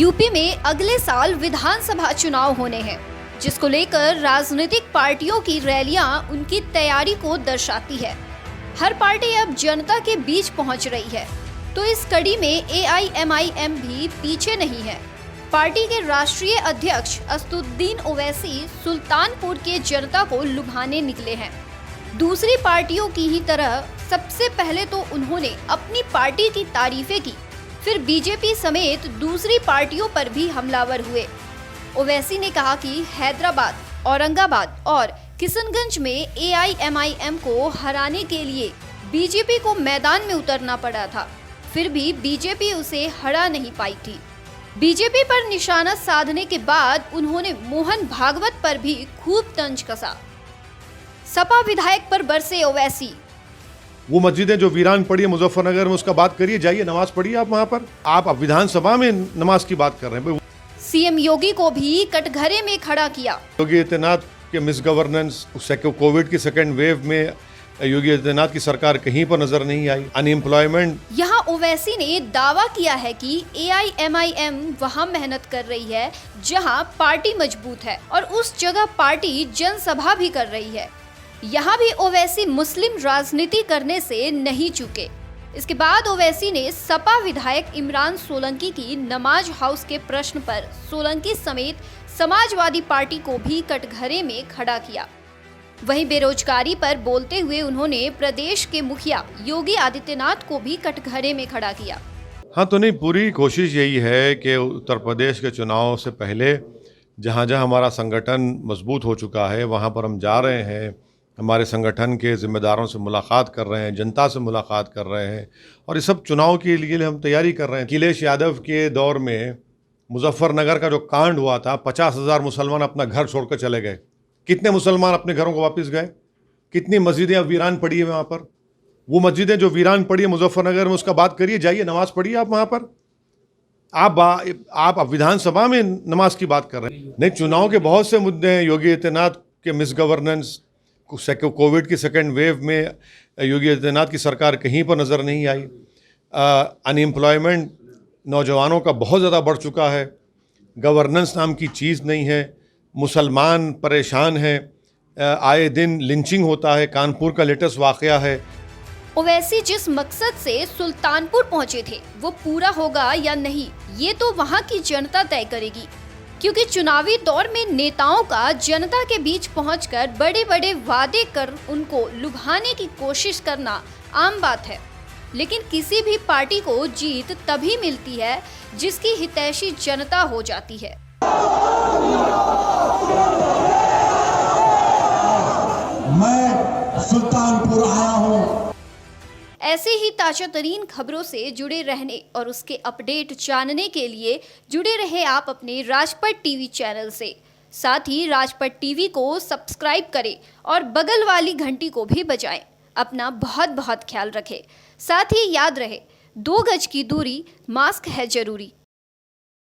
UP में अगले साल विधानसभा चुनाव होने हैं, जिसको लेकर राजनीतिक पार्टियों की रैलियां उनकी तैयारी को दर्शाती है। हर पार्टी अब जनता के बीच पहुंच रही है, तो इस कड़ी में AIMIM भी पीछे नहीं है। पार्टी के राष्ट्रीय अध्यक्ष असदुद्दीन ओवैसी सुल्तानपुर के जनता को लुभाने निकले हैं। दूसरी पार्टियों की ही तरह सबसे पहले तो उन्होंने अपनी पार्टी की तारीफें की, फिर बीजेपी समेत दूसरी पार्टियों पर भी हमलावर हुए। ओवैसी ने कहा कि हैदराबाद, औरंगाबाद और किशनगंज में AIMIM को हराने के लिए बीजेपी को मैदान में उतरना पड़ा था, फिर भी बीजेपी उसे हरा नहीं पाई थी। बीजेपी पर निशाना साधने के बाद उन्होंने मोहन भागवत पर भी खूब तंज कसा। सपा विधायक पर बरसे ओवैसी। वो मस्जिदें जो वीरान पड़ी है मुजफ्फरनगर में, उसका बात करिए, जाइए नमाज पढ़िए आप वहाँ पर। आप अब विधानसभा में नमाज की बात कर रहे हैं। सीएम योगी को भी कटघरे में खड़ा किया। योगी आदित्यनाथ के मिस गवर्नेंस, कोविड की सेकेंड वेव में योगी आदित्यनाथ की सरकार कहीं पर नजर नहीं आई। अनएम्प्लॉयमेंट। यहाँ ओवैसी ने दावा किया है कि AIMIM वहाँ मेहनत कर रही है जहाँ पार्टी मजबूत है, और उस जगह पार्टी जनसभा भी कर रही है। यहाँ भी ओवैसी मुस्लिम राजनीति करने से नहीं चूके। इसके बाद ओवैसी ने सपा विधायक इमरान सोलंकी की नमाज हाउस के प्रश्न पर सोलंकी समेत समाजवादी पार्टी को भी कटघरे में खड़ा किया। वहीं बेरोजगारी पर बोलते हुए उन्होंने प्रदेश के मुखिया योगी आदित्यनाथ को भी कटघरे में खड़ा किया। हाँ, तो नहीं, पूरी कोशिश यही है कि उत्तर प्रदेश के चुनाव से पहले जहाँ जहाँ हमारा संगठन मजबूत हो चुका है वहाँ पर हम जा रहे हैं, हमारे संगठन के जिम्मेदारों से मुलाकात कर रहे हैं, जनता से मुलाकात कर रहे हैं, और ये सब चुनाव के लिए हम तैयारी कर रहे हैं। अखिलेश यादव के दौर में मुजफ्फरनगर का जो कांड हुआ था, 50,000 मुसलमान अपना घर छोड़कर चले गए। कितने मुसलमान अपने घरों को वापस गए? कितनी मस्जिदें वीरान पड़ी है वहाँ पर? वो मस्जिदें जो वीरान पड़ी है मुजफ्फरनगर में, उसका बात करिए, जाइए नमाज पढ़िए आप वहाँ पर। आप अब विधानसभा में नमाज की बात कर रहे हैं। नहीं, चुनाव के बहुत से मुद्दे हैं। योगी आदित्यनाथ के मिस गवर्नेंस, कोविड की सेकेंड वेव में योगी आदित्यनाथ की सरकार कहीं पर नज़र नहीं आई। अनएम्प्लॉयमेंट नौजवानों का बहुत ज़्यादा बढ़ चुका है। गवर्नेंस नाम की चीज़ नहीं है। मुसलमान परेशान हैं। आए दिन लिंचिंग होता है। कानपुर का लेटेस्ट वाक़या है। ओवैसी जिस मकसद से सुल्तानपुर पहुंचे थे वो पूरा होगा या नहीं, ये तो वहां की जनता तय करेगी, क्योंकि चुनावी दौर में नेताओं का जनता के बीच पहुंचकर बड़े बड़े वादे कर उनको लुभाने की कोशिश करना आम बात है। लेकिन किसी भी पार्टी को जीत तभी मिलती है जिसकी हितैषी जनता हो जाती है। मैं सुल्तानपुर आया हूँ। ऐसे ही ताजा तरीन खबरों से जुड़े रहने और उसके अपडेट जानने के लिए जुड़े रहे आप अपने राजपट टीवी चैनल से। साथ ही राजपट टीवी को सब्सक्राइब करें और बगल वाली घंटी को भी बजाएं। अपना बहुत बहुत ख्याल रखें। साथ ही याद रहे, 2 गज की दूरी, मास्क है जरूरी।